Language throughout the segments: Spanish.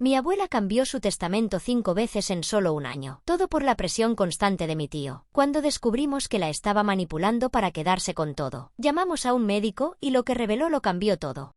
Mi abuela cambió su testamento 5 veces en solo un año. Todo por la presión constante de mi tío. Cuando descubrimos que la estaba manipulando para quedarse con todo, llamamos a un médico y lo que reveló lo cambió todo.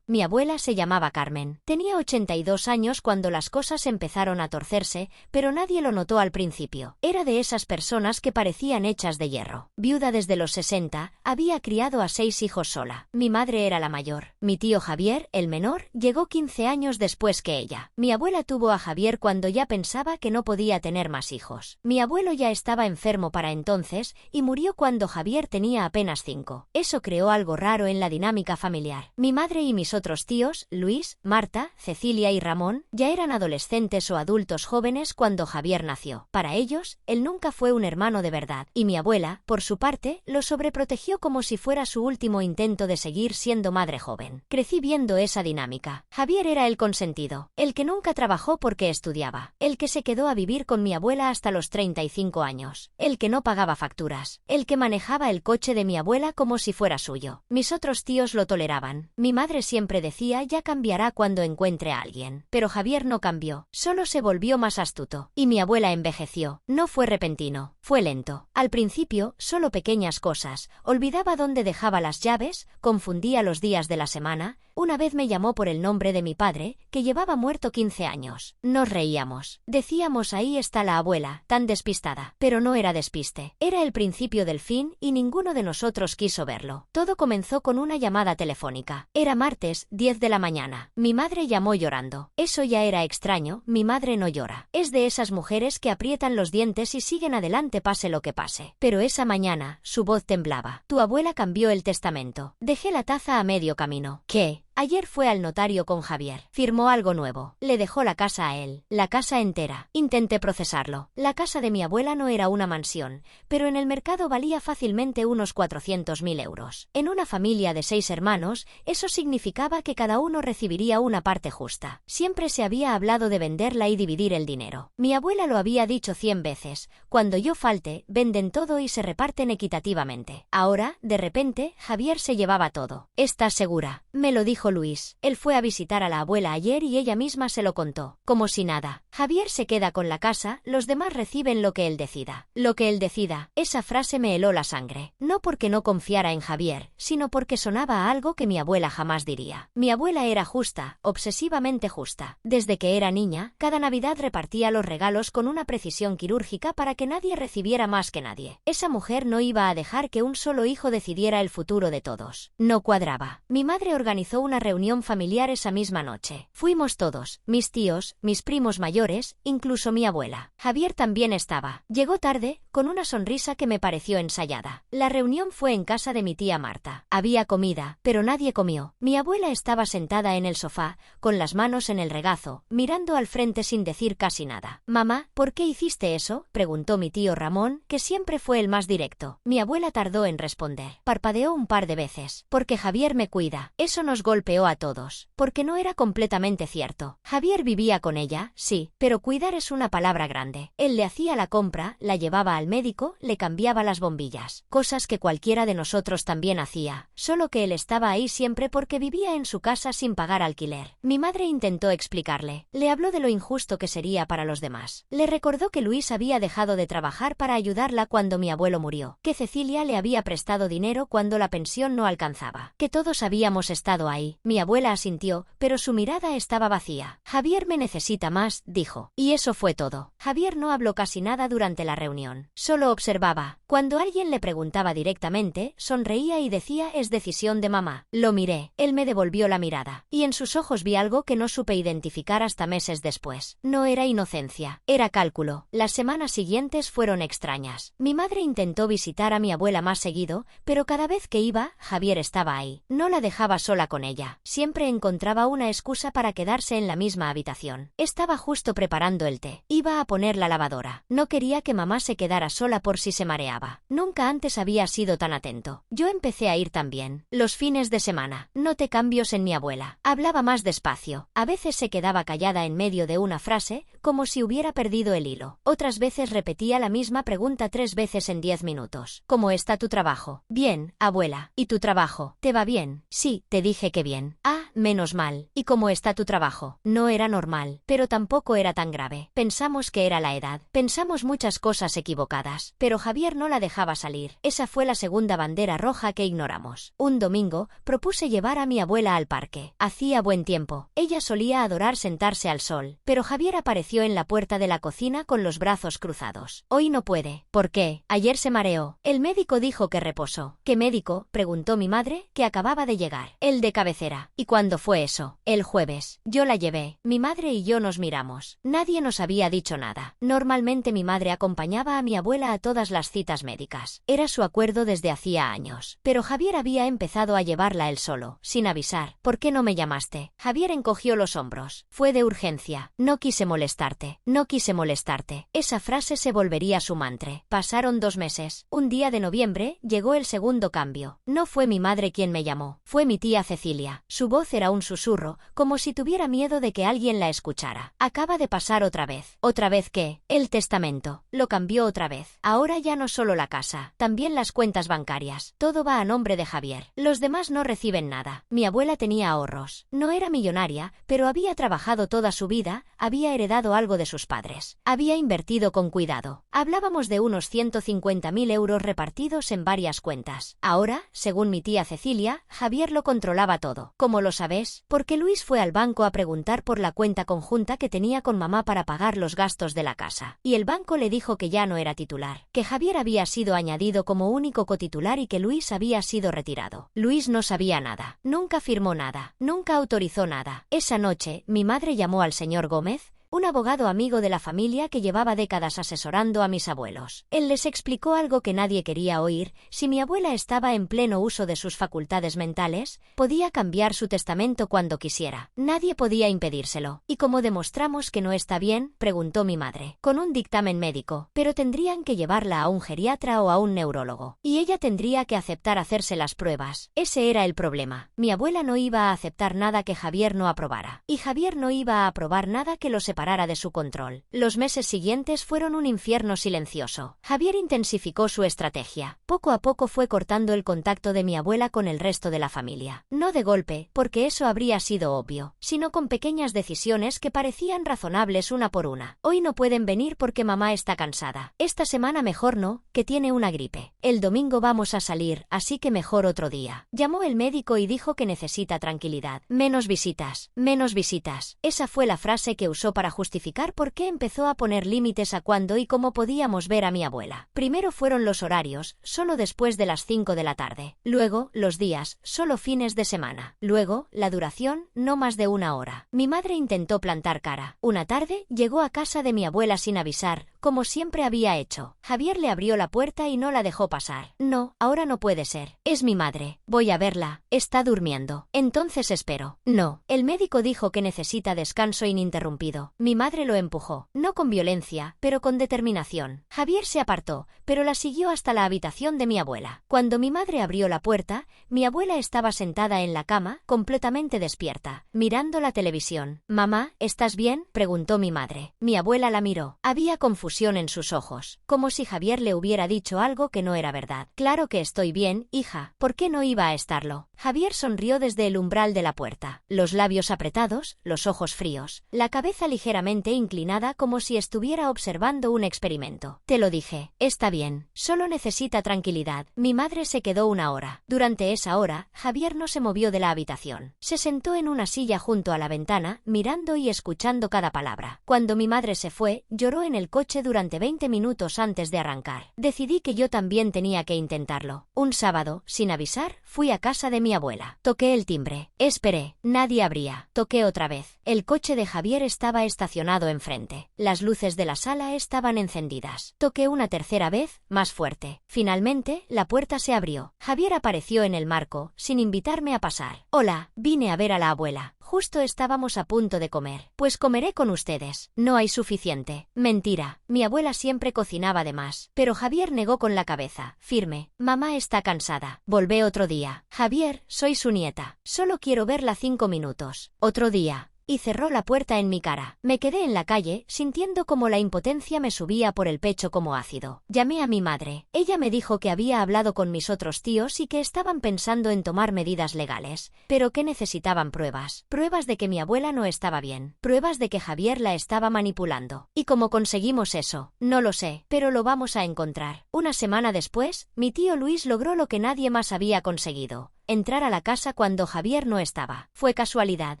Mi abuela se llamaba Carmen. Tenía 82 años cuando las cosas empezaron a torcerse, pero nadie lo notó al principio. Era de esas personas que parecían hechas de hierro. Viuda desde los 60, había criado a 6 hijos sola. Mi madre era la mayor. Mi tío Javier, el menor, llegó 15 años después que ella. Mi abuela tuvo a Javier cuando ya pensaba que no podía tener más hijos. Mi abuelo ya estaba enfermo para entonces y murió cuando Javier tenía apenas 5. Eso creó algo raro en la dinámica familiar. Mi madre y mis otros tíos, Luis, Marta, Cecilia y Ramón, ya eran adolescentes o adultos jóvenes cuando Javier nació. Para ellos, él nunca fue un hermano de verdad, y mi abuela, por su parte, lo sobreprotegió como si fuera su último intento de seguir siendo madre joven. Crecí viendo esa dinámica. Javier era el consentido, el que nunca trabajó porque estudiaba, el que se quedó a vivir con mi abuela hasta los 35 años, el que no pagaba facturas, el que manejaba el coche de mi abuela como si fuera suyo. Mis otros tíos lo toleraban. Mi madre siempre decía ya cambiará cuando encuentre a alguien. Pero Javier no cambió, solo se volvió más astuto. Y mi abuela envejeció. No fue repentino, fue lento. Al principio, solo pequeñas cosas. Olvidaba dónde dejaba las llaves, confundía los días de la semana. Una vez me llamó por el nombre de mi padre, que llevaba muerto 15 años. Nos reíamos. Decíamos ahí está la abuela, tan despistada. Pero no era despiste. Era el principio del fin y ninguno de nosotros quiso verlo. Todo comenzó con una llamada telefónica. Era martes, 10 de la mañana. Mi madre llamó llorando. Eso ya era extraño, mi madre no llora. Es de esas mujeres que aprietan los dientes y siguen adelante pase lo que pase. Pero esa mañana, su voz temblaba. Tu abuela cambió el testamento. Dejé la taza a medio camino. ¿Qué? Ayer fue al notario con Javier. Firmó algo nuevo. Le dejó la casa a él. La casa entera. Intenté procesarlo. La casa de mi abuela no era una mansión, pero en el mercado valía fácilmente unos 400.000 euros. En una familia de 6 hermanos, eso significaba que cada uno recibiría una parte justa. Siempre se había hablado de venderla y dividir el dinero. Mi abuela lo había dicho 100 veces. Cuando yo falte, venden todo y se reparten equitativamente. Ahora, de repente, Javier se llevaba todo. ¿Estás segura? Me lo dijo Luis. Él fue a visitar a la abuela ayer y ella misma se lo contó. Como si nada. Javier se queda con la casa, los demás reciben lo que él decida. Lo que él decida. Esa frase me heló la sangre. No porque no confiara en Javier, sino porque sonaba a algo que mi abuela jamás diría. Mi abuela era justa, obsesivamente justa. Desde que era niña, cada Navidad repartía los regalos con una precisión quirúrgica para que nadie recibiera más que nadie. Esa mujer no iba a dejar que un solo hijo decidiera el futuro de todos. No cuadraba. Mi madre organizó una reunión familiar esa misma noche. Fuimos todos, mis tíos, mis primos mayores, incluso mi abuela. Javier también estaba. Llegó tarde, con una sonrisa que me pareció ensayada. La reunión fue en casa de mi tía Marta. Había comida, pero nadie comió. Mi abuela estaba sentada en el sofá, con las manos en el regazo, mirando al frente sin decir casi nada. Mamá, ¿por qué hiciste eso?, preguntó mi tío Ramón, que siempre fue el más directo. Mi abuela tardó en responder. Parpadeó un par de veces. Porque Javier me cuida. Eso nos golpeó a todos. Porque no era completamente cierto. Javier vivía con ella, sí, pero cuidar es una palabra grande. Él le hacía la compra, la llevaba al médico, le cambiaba las bombillas. Cosas que cualquiera de nosotros también hacía, solo que él estaba ahí siempre porque vivía en su casa sin pagar alquiler. Mi madre intentó explicarle. Le habló de lo injusto que sería para los demás. Le recordó que Luis había dejado de trabajar para ayudarla cuando mi abuelo murió, que Cecilia le había prestado dinero cuando la pensión no alcanzaba, que todos habíamos estado ahí. Mi abuela asintió, pero su mirada estaba vacía. Javier me necesita más, dijo. Y eso fue todo. Javier no habló casi nada durante la reunión. Solo observaba. Cuando alguien le preguntaba directamente, sonreía y decía es decisión de mamá. Lo miré. Él me devolvió la mirada. Y en sus ojos vi algo que no supe identificar hasta meses después. No era inocencia. Era cálculo. Las semanas siguientes fueron extrañas. Mi madre intentó visitar a mi abuela más seguido, pero cada vez que iba, Javier estaba ahí. No la dejaba sola con ella. Siempre encontraba una excusa para quedarse en la misma habitación. Estaba justo preparando el té. Iba a poner la lavadora. No quería que mamá se quedara sola por si se mareaba. Nunca antes había sido tan atento. Yo empecé a ir también. Los fines de semana. Noté cambios en mi abuela. Hablaba más despacio. A veces se quedaba callada en medio de una frase, como si hubiera perdido el hilo. Otras veces repetía la misma pregunta 3 veces en 10 minutos. ¿Cómo está tu trabajo? Bien, abuela. ¿Y tu trabajo? ¿Te va bien? Sí, te dije que bien. bien. Ah, menos mal. ¿Y cómo está tu trabajo? No era normal, pero tampoco era tan grave. Pensamos que era la edad. Pensamos muchas cosas equivocadas. Pero Javier no la dejaba salir. Esa fue la segunda bandera roja que ignoramos. Un domingo, propuse llevar a mi abuela al parque. Hacía buen tiempo. Ella solía adorar sentarse al sol, pero Javier apareció en la puerta de la cocina con los brazos cruzados. Hoy no puede. ¿Por qué? Ayer se mareó. El médico dijo que reposó. ¿Qué médico?, preguntó mi madre, que acababa de llegar. El de cabecera. ¿Y cuándo fue eso? El jueves. Yo la llevé. Mi madre y yo nos miramos. Nadie nos había dicho nada. Normalmente mi madre acompañaba a mi abuela a todas las citas médicas. Era su acuerdo desde hacía años. Pero Javier había empezado a llevarla él solo, sin avisar. ¿Por qué no me llamaste? Javier encogió los hombros. Fue de urgencia. No quise molestarte. No quise molestarte. Esa frase se volvería su mantra. Pasaron 2 meses. Un día de noviembre llegó el segundo cambio. No fue mi madre quien me llamó. Fue mi tía Cecilia. Su voz era un susurro, como si tuviera miedo de que alguien la escuchara. Acaba de pasar otra vez. ¿Otra vez qué? El testamento. Lo cambió otra vez. Ahora ya no solo la casa, también las cuentas bancarias. Todo va a nombre de Javier. Los demás no reciben nada. Mi abuela tenía ahorros. No era millonaria, pero había trabajado toda su vida, había heredado algo de sus padres. Había invertido con cuidado. Hablábamos de unos 150.000 euros repartidos en varias cuentas. Ahora, según mi tía Cecilia, Javier lo controlaba todo. ¿Cómo lo sabes? Porque Luis fue al banco a preguntar por la cuenta conjunta que tenía con mamá para pagar los gastos de la casa. Y el banco le dijo que ya no era titular, que Javier había sido añadido como único cotitular y que Luis había sido retirado. Luis no sabía nada. Nunca firmó nada. Nunca autorizó nada. Esa noche, mi madre llamó al señor Gómez, un abogado amigo de la familia que llevaba décadas asesorando a mis abuelos. Él les explicó algo que nadie quería oír: si mi abuela estaba en pleno uso de sus facultades mentales, podía cambiar su testamento cuando quisiera. Nadie podía impedírselo. ¿Y cómo demostramos que no está bien?, preguntó mi madre. Con un dictamen médico. Pero tendrían que llevarla a un geriatra o a un neurólogo. Y ella tendría que aceptar hacerse las pruebas. Ese era el problema. Mi abuela no iba a aceptar nada que Javier no aprobara. Y Javier no iba a aprobar nada que lo separara de su control. Los meses siguientes fueron un infierno silencioso. Javier intensificó su estrategia. Poco a poco fue cortando el contacto de mi abuela con el resto de la familia. No de golpe, porque eso habría sido obvio, sino con pequeñas decisiones que parecían razonables una por una. Hoy no pueden venir porque mamá está cansada. Esta semana mejor no, que tiene una gripe. El domingo vamos a salir, así que mejor otro día. Llamó el médico y dijo que necesita tranquilidad. Menos visitas. Menos visitas. Esa fue la frase que usó para justificar por qué empezó a poner límites a cuándo y cómo podíamos ver a mi abuela. Primero fueron los horarios, solo después de las 5 de la tarde. Luego, los días, solo fines de semana. Luego, la duración, no más de 1 hora. Mi madre intentó plantar cara. Una tarde, llegó a casa de mi abuela sin avisar, como siempre había hecho. Javier le abrió la puerta y no la dejó pasar. No, ahora no puede ser. Es mi madre. Voy a verla. Está durmiendo. Entonces espero. No. El médico dijo que necesita descanso ininterrumpido. Mi madre lo empujó. No con violencia, pero con determinación. Javier se apartó, pero la siguió hasta la habitación de mi abuela. Cuando mi madre abrió la puerta, mi abuela estaba sentada en la cama, completamente despierta, mirando la televisión. «Mamá, ¿estás bien?», preguntó mi madre. Mi abuela la miró. Había confusión en sus ojos, como si Javier le hubiera dicho algo que no era verdad. «Claro que estoy bien, hija. ¿Por qué no iba a estarlo?». Javier sonrió desde el umbral de la puerta. Los labios apretados, los ojos fríos, la cabeza ligeramente inclinada como si estuviera observando un experimento. «Te lo dije. Está bien. Solo necesita tranquilidad». Mi madre se quedó 1 hora. Durante esa hora, Javier no se movió de la habitación. Se sentó en una silla junto a la ventana, mirando y escuchando cada palabra. Cuando mi madre se fue, lloró en el coche durante 20 minutos antes de arrancar. Decidí que yo también tenía que intentarlo. Un sábado, sin avisar, fui a casa de mi abuela. Toqué el timbre. Esperé. Nadie abría. Toqué otra vez. El coche de Javier estaba estacionado enfrente. Las luces de la sala estaban encendidas. Toqué una tercera vez, más fuerte. Finalmente, la puerta se abrió. Javier apareció en el marco, sin invitarme a pasar. «Hola, vine a ver a la abuela. Justo estábamos a punto de comer». «Pues comeré con ustedes». «No hay suficiente». «Mentira. Mi abuela siempre cocinaba de más». Pero Javier negó con la cabeza, firme. «Mamá está cansada. Volvé otro día». «Javier, soy su nieta. Solo quiero verla 5 minutos». «Otro día». y cerró la puerta en mi cara. Me quedé en la calle, sintiendo como la impotencia me subía por el pecho como ácido. Llamé a mi madre. Ella me dijo que había hablado con mis otros tíos y que estaban pensando en tomar medidas legales, pero que necesitaban pruebas. Pruebas de que mi abuela no estaba bien. Pruebas de que Javier la estaba manipulando. ¿Y cómo conseguimos eso? No lo sé, pero lo vamos a encontrar. Una semana después, mi tío Luis logró lo que nadie más había conseguido: entrar a la casa cuando Javier no estaba. Fue casualidad.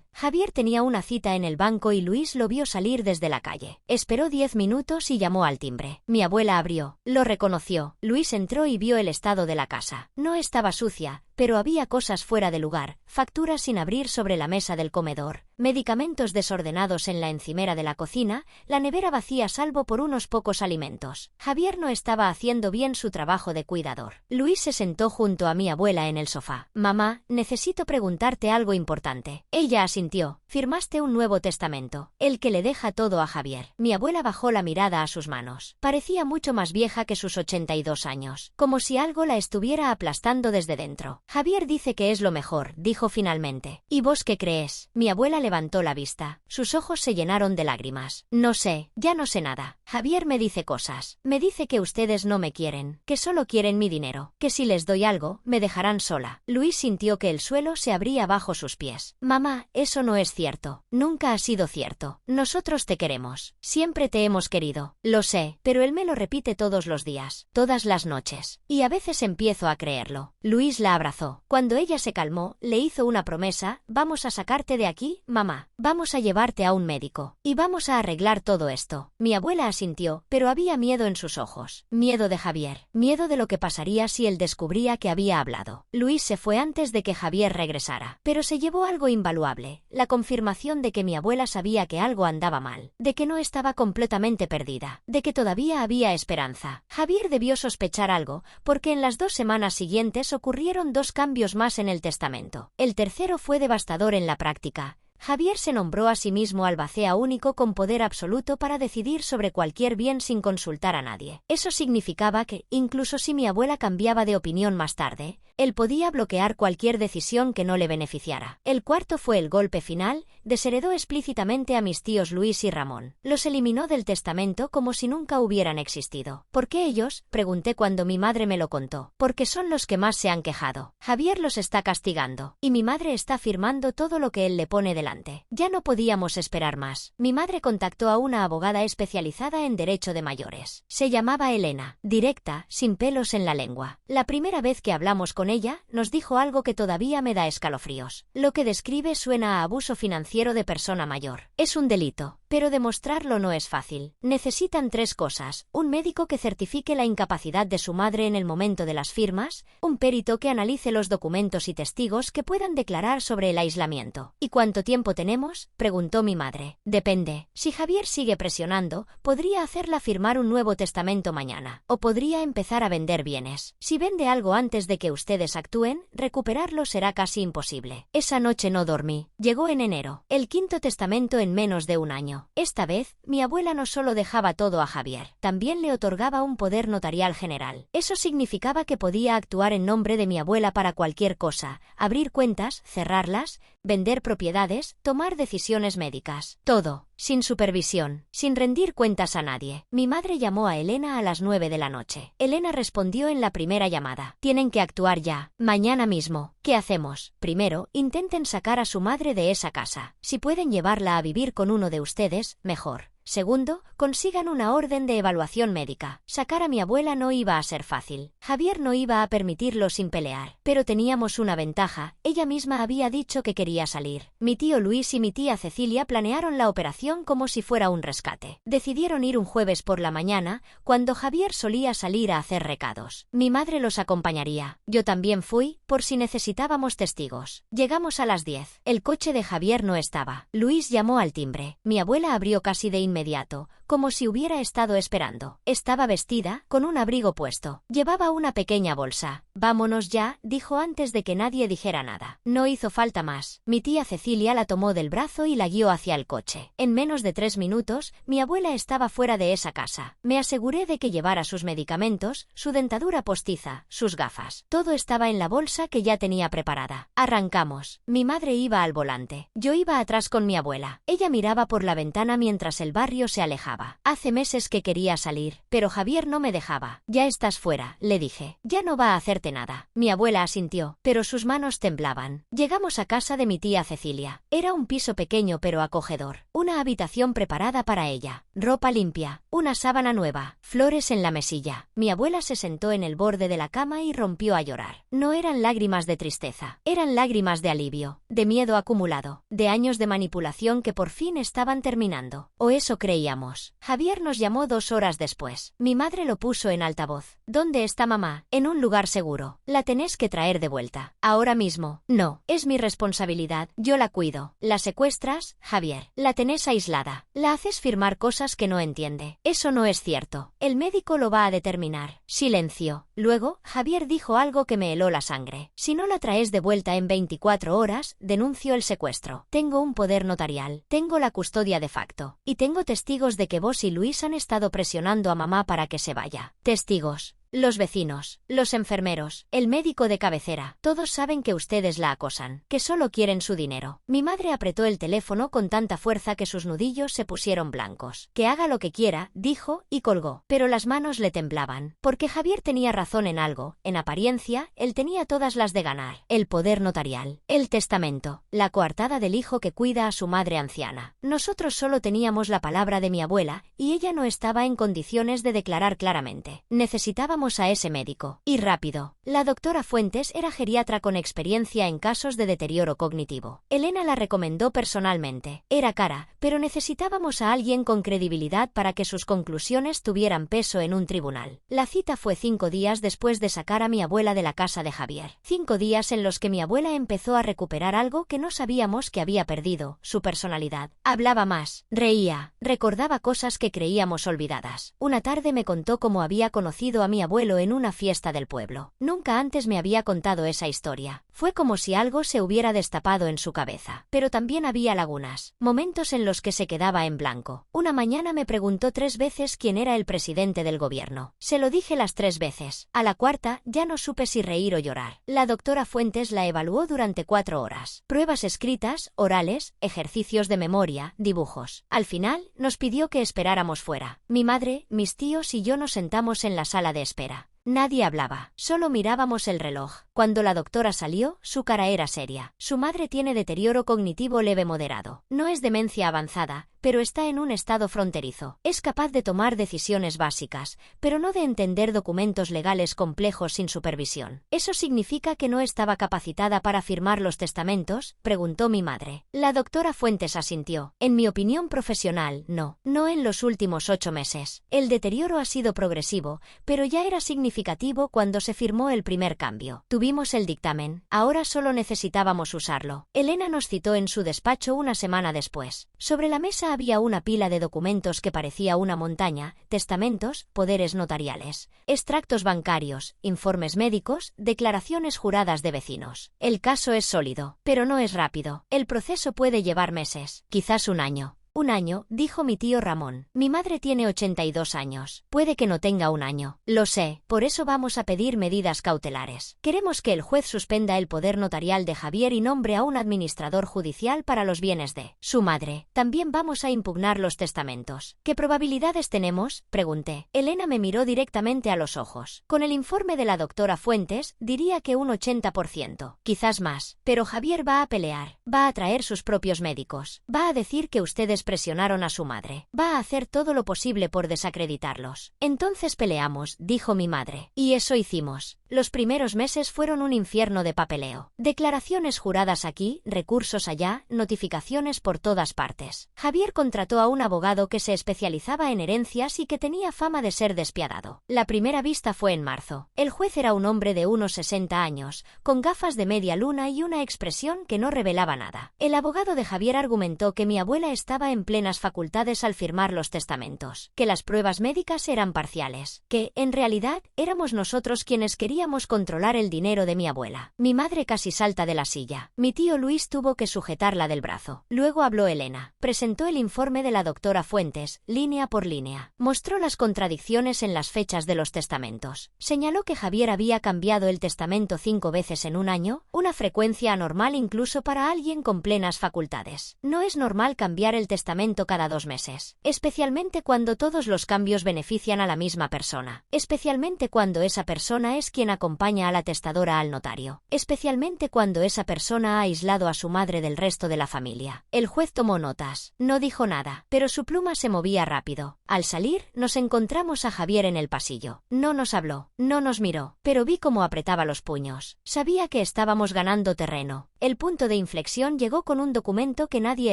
Javier tenía una cita en el banco y Luis lo vio salir desde la calle. Esperó 10 minutos y llamó al timbre. Mi abuela abrió. Lo reconoció. Luis entró y vio el estado de la casa. No estaba sucia, pero había cosas fuera de lugar, facturas sin abrir sobre la mesa del comedor, medicamentos desordenados en la encimera de la cocina, la nevera vacía salvo por unos pocos alimentos. Javier no estaba haciendo bien su trabajo de cuidador. Luis se sentó junto a mi abuela en el sofá. Mamá, necesito preguntarte algo importante. Ella asintió. Firmaste un nuevo testamento, el que le deja todo a Javier. Mi abuela bajó la mirada a sus manos. Parecía mucho más vieja que sus 82 años, como si algo la estuviera aplastando desde dentro. Javier dice que es lo mejor, dijo finalmente. ¿Y vos qué crees? Mi abuela levantó la vista. Sus ojos se llenaron de lágrimas. No sé, ya no sé nada. Javier me dice cosas. Me dice que ustedes no me quieren, que solo quieren mi dinero, que si les doy algo, me dejarán sola. Luis sintió que el suelo se abría bajo sus pies. Mamá, eso no es cierto. Nunca ha sido cierto. Nosotros te queremos. Siempre te hemos querido. Lo sé, pero él me lo repite todos los días, todas las noches. Y a veces empiezo a creerlo. Luis la abrazó. Cuando ella se calmó, le hizo una promesa: vamos a sacarte de aquí, mamá. Vamos a llevarte a un médico. Y vamos a arreglar todo esto. Mi abuela asintió, pero había miedo en sus ojos. Miedo de Javier. Miedo de lo que pasaría si él descubría que había hablado. Luis se fue antes de que Javier regresara. Pero se llevó algo invaluable: la confirmación de que mi abuela sabía que algo andaba mal, de que no estaba completamente perdida, de que todavía había esperanza. Javier debió sospechar algo, porque en las 2 semanas siguientes ocurrieron 2 cambios más en el testamento. El tercero fue devastador en la práctica. Javier se nombró a sí mismo albacea único con poder absoluto para decidir sobre cualquier bien sin consultar a nadie. Eso significaba que, incluso si mi abuela cambiaba de opinión más tarde, él podía bloquear cualquier decisión que no le beneficiara. El cuarto fue el golpe final: desheredó explícitamente a mis tíos Luis y Ramón. Los eliminó del testamento como si nunca hubieran existido. ¿Por qué ellos?, pregunté cuando mi madre me lo contó. Porque son los que más se han quejado. Javier los está castigando, y mi madre está firmando todo lo que él le pone delante. Ya no podíamos esperar más. Mi madre contactó a una abogada especializada en derecho de mayores. Se llamaba Elena. Directa, sin pelos en la lengua. La primera vez que hablamos con ella, nos dijo algo que todavía me da escalofríos. Lo que describe suena a abuso financiero de persona mayor. Es un delito, pero demostrarlo no es fácil. Necesitan 3 cosas: un médico que certifique la incapacidad de su madre en el momento de las firmas, un perito que analice los documentos y testigos que puedan declarar sobre el aislamiento. ¿Y cuánto tiempo tenemos?, preguntó mi madre. Depende. Si Javier sigue presionando, podría hacerla firmar un nuevo testamento mañana, o podría empezar a vender bienes. Si vende algo antes de que ustedes actúen, recuperarlo será casi imposible. Esa noche no dormí. Llegó en enero. El 5º testamento en menos de un año. Esta vez, mi abuela no solo dejaba todo a Javier, también le otorgaba un poder notarial general. Eso significaba que podía actuar en nombre de mi abuela para cualquier cosa: abrir cuentas, cerrarlas, vender propiedades, tomar decisiones médicas. Todo, sin supervisión, sin rendir cuentas a nadie. Mi madre llamó a Elena a las 9 de la noche. Elena respondió en la primera llamada. Tienen que actuar ya, mañana mismo. ¿Qué hacemos? Primero, intenten sacar a su madre de esa casa. Si pueden llevarla a vivir con uno de ustedes, mejor. Segundo, consigan una orden de evaluación médica. Sacar a mi abuela no iba a ser fácil. Javier no iba a permitirlo sin pelear. Pero teníamos una ventaja: ella misma había dicho que quería salir. Mi tío Luis y mi tía Cecilia planearon la operación como si fuera un rescate. Decidieron ir un jueves por la mañana, cuando Javier solía salir a hacer recados. Mi madre los acompañaría. Yo también fui, por si necesitábamos testigos. Llegamos a las 10. El coche de Javier no estaba. Luis llamó al timbre. Mi abuela abrió casi de inmediato, como si hubiera estado esperando. Estaba vestida, con un abrigo puesto. Llevaba una pequeña bolsa. «Vámonos ya», dijo antes de que nadie dijera nada. No hizo falta más. Mi tía Cecilia la tomó del brazo y la guió hacia el coche. En menos de 3 minutos, mi abuela estaba fuera de esa casa. Me aseguré de que llevara sus medicamentos, su dentadura postiza, sus gafas. Todo estaba en la bolsa que ya tenía preparada. Arrancamos. Mi madre iba al volante. Yo iba atrás con mi abuela. Ella miraba por la ventana mientras el barrio se alejaba. Hace meses que quería salir, pero Javier no me dejaba. «Ya estás fuera», le dije. «Ya no va a hacerte nada». Mi abuela asintió, pero sus manos temblaban. Llegamos a casa de mi tía Cecilia. Era un piso pequeño pero acogedor. Una habitación preparada para ella. Ropa limpia, una sábana nueva, flores en la mesilla. Mi abuela se sentó en el borde de la cama y rompió a llorar. No eran lágrimas de tristeza, eran lágrimas de alivio, de miedo acumulado, de años de manipulación que por fin estaban terminando. O eso creíamos. Javier nos llamó 2 horas después. Mi madre lo puso en altavoz. «¿Dónde está mamá?» «En un lugar seguro. La tenés que traer de vuelta. Ahora mismo». «No, es mi responsabilidad. Yo la cuido». «La secuestras, Javier. La tenés aislada. La haces firmar cosas que no entiende». «Eso no es cierto. El médico lo va a determinar». Silencio. Luego, Javier dijo algo que me heló la sangre. «Si no la traes de vuelta en 24 horas, denuncio el secuestro. Tengo un poder notarial. Tengo la custodia de facto. Y tengo testigos de que vos y Luis han estado presionando a mamá para que se vaya». «Testigos». Los vecinos, los enfermeros, el médico de cabecera, todos saben que ustedes la acosan, que solo quieren su dinero. Mi madre apretó el teléfono con tanta fuerza que sus nudillos se pusieron blancos. «Que haga lo que quiera», dijo, y colgó. Pero las manos le temblaban, porque Javier tenía razón en algo. En apariencia, él tenía todas las de ganar. El poder notarial, el testamento, la coartada del hijo que cuida a su madre anciana. Nosotros solo teníamos la palabra de mi abuela, y ella no estaba en condiciones de declarar claramente. Necesitábamos a ese médico. Y rápido. La doctora Fuentes era geriatra con experiencia en casos de deterioro cognitivo. Elena la recomendó personalmente. Era cara, pero necesitábamos a alguien con credibilidad para que sus conclusiones tuvieran peso en un tribunal. La cita fue 5 días después de sacar a mi abuela de la casa de Javier. 5 días en los que mi abuela empezó a recuperar algo que no sabíamos que había perdido, su personalidad. Hablaba más, reía, recordaba cosas que creíamos olvidadas. Una tarde me contó cómo había conocido a mi abuelo en una fiesta del pueblo. Nunca antes me había contado esa historia. Fue como si algo se hubiera destapado en su cabeza. Pero también había lagunas, momentos en los que se quedaba en blanco. Una mañana me preguntó 3 veces quién era el presidente del gobierno. Se lo dije las 3 veces. A la cuarta, ya no supe si reír o llorar. La doctora Fuentes la evaluó durante 4 horas. Pruebas escritas, orales, ejercicios de memoria, dibujos. Al final, nos pidió que esperáramos fuera. Mi madre, mis tíos y yo nos sentamos en la sala de espera. Nadie hablaba, solo mirábamos el reloj. Cuando la doctora salió, su cara era seria. Su madre tiene deterioro cognitivo leve moderado. No es demencia avanzada, pero está en un estado fronterizo. Es capaz de tomar decisiones básicas, pero no de entender documentos legales complejos sin supervisión. ¿Eso significa que no estaba capacitada para firmar los testamentos?, preguntó mi madre. La doctora Fuentes asintió. En mi opinión profesional, no. No en los últimos 8 meses. El deterioro ha sido progresivo, pero ya era significativo cuando se firmó el primer cambio. Tuvimos el dictamen. Ahora solo necesitábamos usarlo. Elena nos citó en su despacho una semana después. Sobre la mesa había una pila de documentos que parecía una montaña: testamentos, poderes notariales, extractos bancarios, informes médicos, declaraciones juradas de vecinos. El caso es sólido, pero no es rápido. El proceso puede llevar meses, quizás un año. Un año, dijo mi tío Ramón. Mi madre tiene 82 años. Puede que no tenga un año. Lo sé, por eso vamos a pedir medidas cautelares. Queremos que el juez suspenda el poder notarial de Javier y nombre a un administrador judicial para los bienes de su madre. También vamos a impugnar los testamentos. ¿Qué probabilidades tenemos?, pregunté. Elena me miró directamente a los ojos. Con el informe de la doctora Fuentes, diría que un 80%. Quizás más. Pero Javier va a pelear. Va a traer sus propios médicos. Va a decir que ustedes presionaron a su madre. Va a hacer todo lo posible por desacreditarlos. Entonces peleamos, dijo mi madre. Y eso hicimos. Los primeros meses fueron un infierno de papeleo. Declaraciones juradas aquí, recursos allá, notificaciones por todas partes. Javier contrató a un abogado que se especializaba en herencias y que tenía fama de ser despiadado. La primera vista fue en marzo. El juez era un hombre de unos 60 años, con gafas de media luna y una expresión que no revelaba nada. El abogado de Javier argumentó que mi abuela estaba en plenas facultades al firmar los testamentos, que las pruebas médicas eran parciales, que, en realidad, éramos nosotros quienes queríamos controlar el dinero de mi abuela. Mi madre casi salta de la silla. Mi tío Luis tuvo que sujetarla del brazo. Luego habló Elena. Presentó el informe de la doctora Fuentes, línea por línea. Mostró las contradicciones en las fechas de los testamentos. Señaló que Javier había cambiado el testamento 5 veces en un año, una frecuencia anormal incluso para alguien con plenas facultades. No es normal cambiar el testamento cada 2 meses, especialmente cuando todos los cambios benefician a la misma persona, especialmente cuando esa persona es quien acompaña a la testadora al notario, especialmente cuando esa persona ha aislado a su madre del resto de la familia. El juez tomó notas. No dijo nada, pero su pluma se movía rápido. Al salir, nos encontramos a Javier en el pasillo. No nos habló, no nos miró, pero vi cómo apretaba los puños. Sabía que estábamos ganando terreno. El punto de inflexión llegó con un documento que nadie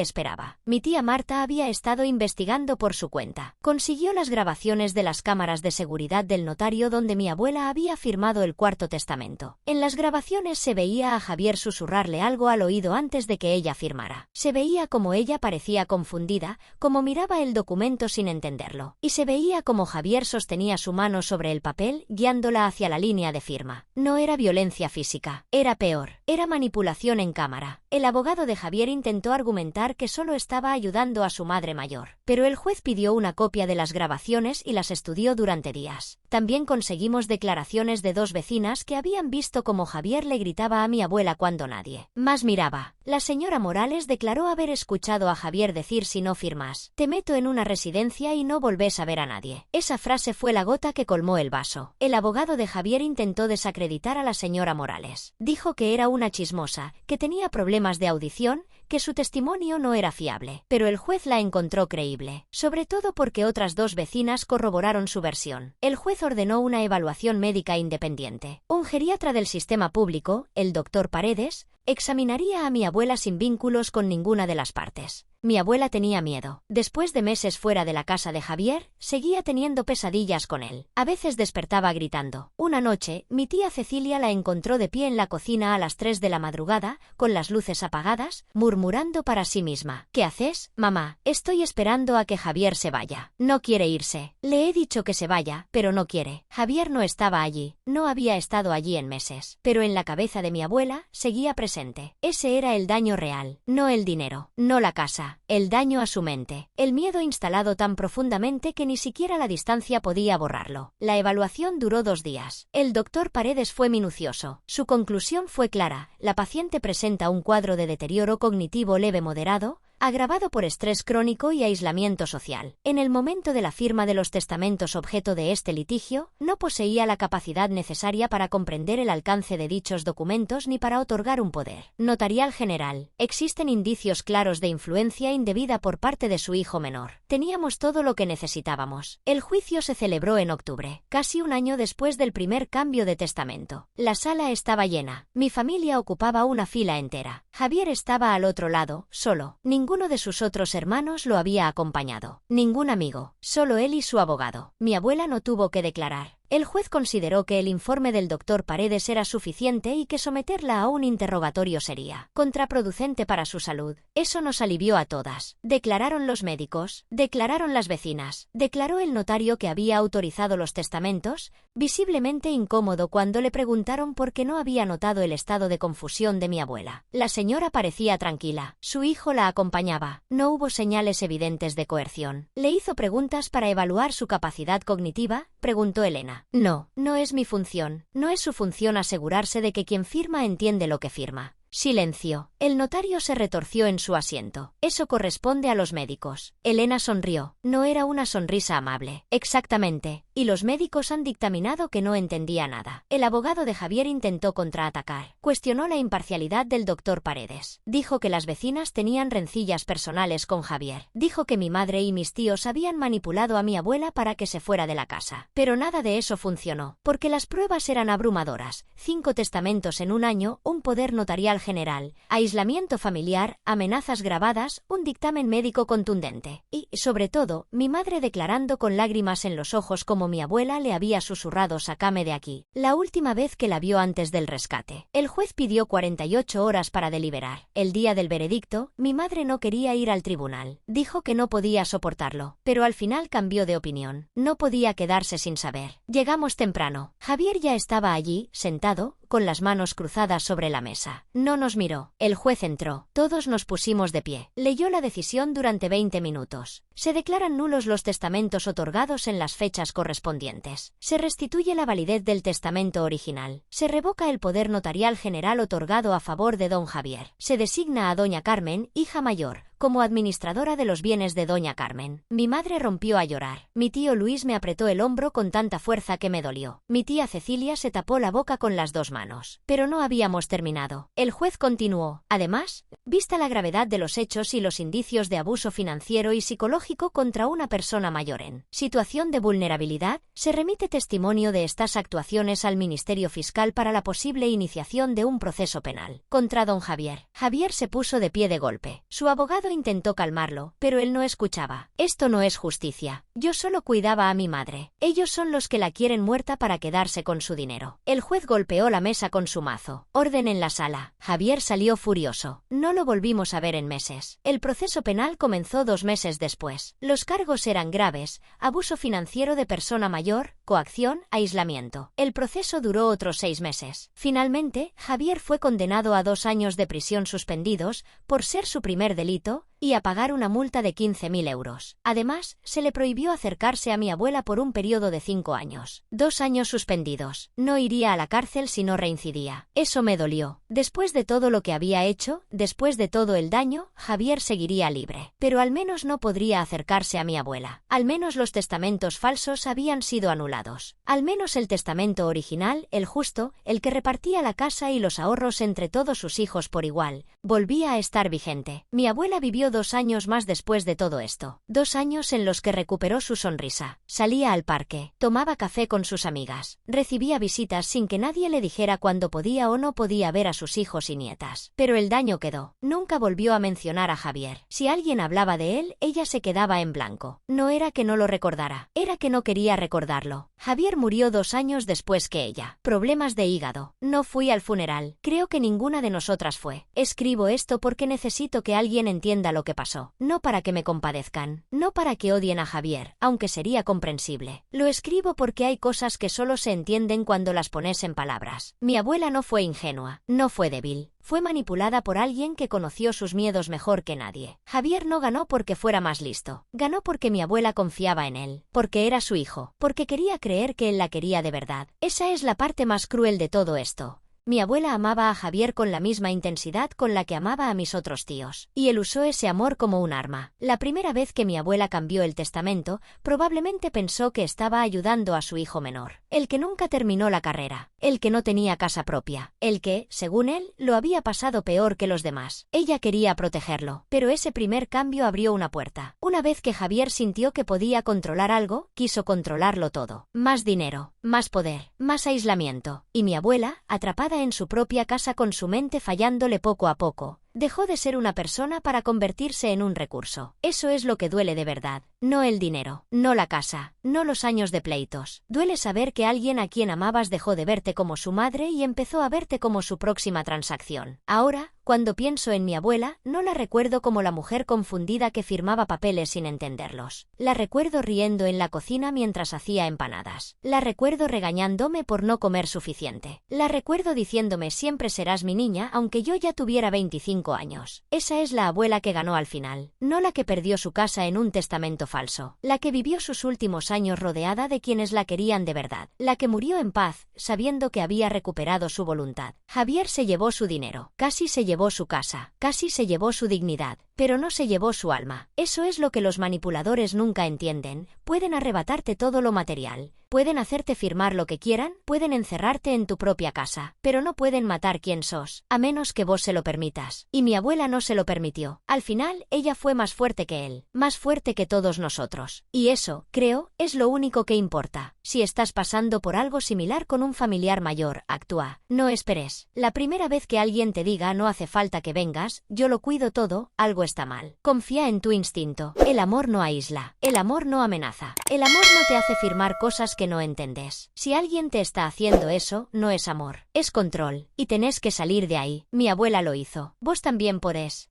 esperaba. Mi tía Marta había estado investigando por su cuenta. Consiguió las grabaciones de las cámaras de seguridad del notario donde mi abuela había firmado el cuarto testamento. En las grabaciones se veía a Javier susurrarle algo al oído antes de que ella firmara. Se veía como ella parecía confundida, como miraba el documento sin entenderlo. Y se veía como Javier sostenía su mano sobre el papel, guiándola hacia la línea de firma. No era violencia física. Era peor. Era manipulación en cámara. El abogado de Javier intentó argumentar que solo estaba ayudando a su madre mayor, pero el juez pidió una copia de las grabaciones y las estudió durante días. También conseguimos declaraciones de 2 vecinas que habían visto cómo Javier le gritaba a mi abuela cuando nadie más miraba. La señora Morales declaró haber escuchado a Javier decir: si no firmas, te meto en una residencia y no volvés a ver a nadie. Esa frase fue la gota que colmó el vaso. El abogado de Javier intentó desacreditar a la señora Morales. Dijo que era una chismosa, que tenía problemas de audición, que su testimonio no era fiable. Pero el juez la encontró creíble, sobre todo porque otras 2 vecinas corroboraron su versión. El juez ordenó una evaluación médica independiente. Un geriatra del sistema público, el doctor Paredes, examinaría a mi abuela sin vínculos con ninguna de las partes. Mi abuela tenía miedo. Después de meses fuera de la casa de Javier, seguía teniendo pesadillas con él. A veces despertaba gritando. Una noche, mi tía Cecilia la encontró de pie en la cocina a las 3 de la madrugada, con las luces apagadas, murmurando para sí misma: ¿Qué haces, mamá? Estoy esperando a que Javier se vaya. No quiere irse. Le he dicho que se vaya, pero no quiere. Javier no estaba allí. No había estado allí en meses. Pero en la cabeza de mi abuela seguía presente. Ese era el daño real. No el dinero. No la casa. El daño a su mente. El miedo instalado tan profundamente que ni siquiera la distancia podía borrarlo. La evaluación duró 2 días. El doctor Paredes fue minucioso. Su conclusión fue clara: la paciente presenta un cuadro de deterioro cognitivo leve moderado, agravado por estrés crónico y aislamiento social. En el momento de la firma de los testamentos objeto de este litigio, no poseía la capacidad necesaria para comprender el alcance de dichos documentos ni para otorgar un poder notarial general. Existen indicios claros de influencia indebida por parte de su hijo menor. Teníamos todo lo que necesitábamos. El juicio se celebró en octubre, casi un año después del primer cambio de testamento. La sala estaba llena. Mi familia ocupaba una fila entera. Javier estaba al otro lado, solo. Ninguno de sus otros hermanos lo había acompañado. Ningún amigo. Solo él y su abogado. Mi abuela no tuvo que declarar. El juez consideró que el informe del doctor Paredes era suficiente y que someterla a un interrogatorio sería contraproducente para su salud. Eso nos alivió a todas. Declararon los médicos, declararon las vecinas, declaró el notario que había autorizado los testamentos, visiblemente incómodo cuando le preguntaron por qué no había notado el estado de confusión de mi abuela. La señora parecía tranquila. Su hijo la acompañaba. No hubo señales evidentes de coerción. ¿Le hizo preguntas para evaluar su capacidad cognitiva?, preguntó Elena. No, no es mi función. No es su función asegurarse de que quien firma entiende lo que firma. Silencio. El notario se retorció en su asiento. Eso corresponde a los médicos. Elena sonrió. No era una sonrisa amable. Exactamente. y los médicos han dictaminado que no entendía nada. El abogado de Javier intentó contraatacar. Cuestionó la imparcialidad del doctor Paredes. Dijo que las vecinas tenían rencillas personales con Javier. Dijo que mi madre y mis tíos habían manipulado a mi abuela para que se fuera de la casa. Pero nada de eso funcionó, porque las pruebas eran abrumadoras. 5 testamentos en un año, un poder notarial general, aislamiento familiar, amenazas grabadas, un dictamen médico contundente. Y, sobre todo, mi madre declarando con lágrimas en los ojos como mi abuela le había susurrado «sácame de aquí», la última vez que la vio antes del rescate. El juez pidió 48 horas para deliberar. El día del veredicto, mi madre no quería ir al tribunal. Dijo que no podía soportarlo, pero al final cambió de opinión. No podía quedarse sin saber. Llegamos temprano. Javier ya estaba allí, sentado, con las manos cruzadas sobre la mesa. No nos miró. El juez entró. Todos nos pusimos de pie. Leyó la decisión durante 20 minutos. Se declaran nulos los testamentos otorgados en las fechas correspondientes. Se restituye la validez del testamento original. Se revoca el poder notarial general otorgado a favor de don Javier. Se designa a doña Carmen, hija mayor, como administradora de los bienes de doña Carmen. Mi madre rompió a llorar. Mi tío Luis me apretó el hombro con tanta fuerza que me dolió. Mi tía Cecilia se tapó la boca con las 2 manos. Pero no habíamos terminado. El juez continuó. Además, vista la gravedad de los hechos y los indicios de abuso financiero y psicológico contra una persona mayor en situación de vulnerabilidad, se remite testimonio de estas actuaciones al Ministerio Fiscal para la posible iniciación de un proceso penal contra don Javier. Javier se puso de pie de golpe. Su abogado intentó calmarlo, pero él no escuchaba. Esto no es justicia. Yo solo cuidaba a mi madre. Ellos son los que la quieren muerta para quedarse con su dinero. El juez golpeó la mesa con su mazo. Orden en la sala. Javier salió furioso. No lo volvimos a ver en meses. El proceso penal comenzó 2 meses después. Los cargos eran graves: abuso financiero de persona mayor, coacción, aislamiento. El proceso duró otros 6 meses. Finalmente, Javier fue condenado a 2 años de prisión suspendidos por ser su primer delito y a pagar una multa de 15.000 euros. Además, se le prohibió acercarse a mi abuela por un periodo de 5 años. 2 años suspendidos. No iría a la cárcel si no reincidía. Eso me dolió. Después de todo lo que había hecho, después de todo el daño, Javier seguiría libre. Pero al menos no podría acercarse a mi abuela. Al menos los testamentos falsos habían sido anulados. Al menos el testamento original, el justo, el que repartía la casa y los ahorros entre todos sus hijos por igual, volvía a estar vigente. Mi abuela vivió 2 años más después de todo esto. 2 años en los que recuperó su sonrisa. Salía al parque, tomaba café con sus amigas, recibía visitas sin que nadie le dijera cuándo podía o no podía ver a sus hijos y nietas. Pero el daño quedó. Nunca volvió a mencionar a Javier. Si alguien hablaba de él, ella se quedaba en blanco. No era que no lo recordara, era que no quería recordarlo. Javier murió 2 años después que ella. Problemas de hígado. No fui al funeral. Creo que ninguna de nosotras fue. Escribo esto porque necesito que alguien entienda lo que pasó. No para que me compadezcan. No para que odien a Javier, aunque sería comprensible. Lo escribo porque hay cosas que solo se entienden cuando las pones en palabras. Mi abuela no fue ingenua. No fue débil. Fue manipulada por alguien que conoció sus miedos mejor que nadie. Javier no ganó porque fuera más listo. Ganó porque mi abuela confiaba en él. Porque era su hijo. Porque quería creer que él la quería de verdad. Esa es la parte más cruel de todo esto. Mi abuela amaba a Javier con la misma intensidad con la que amaba a mis otros tíos. Y él usó ese amor como un arma. La primera vez que mi abuela cambió el testamento, probablemente pensó que estaba ayudando a su hijo menor. El que nunca terminó la carrera. El que no tenía casa propia. El que, según él, lo había pasado peor que los demás. Ella quería protegerlo. Pero ese primer cambio abrió una puerta. Una vez que Javier sintió que podía controlar algo, quiso controlarlo todo. Más dinero, más poder, más aislamiento. Y mi abuela, atrapada en su propia casa con su mente fallándole poco a poco, dejó de ser una persona para convertirse en un recurso. Eso es lo que duele de verdad. No el dinero, no la casa, no los años de pleitos. Duele saber que alguien a quien amabas dejó de verte como su madre y empezó a verte como su próxima transacción. Ahora, cuando pienso en mi abuela, no la recuerdo como la mujer confundida que firmaba papeles sin entenderlos. La recuerdo riendo en la cocina mientras hacía empanadas. La recuerdo regañándome por no comer suficiente. La recuerdo diciéndome siempre serás mi niña aunque yo ya tuviera 25 años. Esa es la abuela que ganó al final. No la que perdió su casa en un testamento falso. La que vivió sus últimos años rodeada de quienes la querían de verdad. La que murió en paz, sabiendo que había recuperado su voluntad. Javier se llevó su dinero. Casi se llevó su casa, casi se llevó su dignidad, pero no se llevó su alma. Eso es lo que los manipuladores nunca entienden. Pueden arrebatarte todo lo material, pueden hacerte firmar lo que quieran, pueden encerrarte en tu propia casa, pero no pueden matar quién sos, a menos que vos se lo permitas. Y mi abuela no se lo permitió. Al final, ella fue más fuerte que él, más fuerte que todos nosotros. Y eso, creo, es lo único que importa. Si estás pasando por algo similar con un familiar mayor, actúa. No esperes. La primera vez que alguien te diga no hace falta que vengas, yo lo cuido todo, algo está mal. Confía en tu instinto. El amor no aísla. El amor no amenaza. El amor no te hace firmar cosas que no entiendes. Si alguien te está haciendo eso, no es amor, es control. Y tenés que salir de ahí. Mi abuela lo hizo. Vos también podés.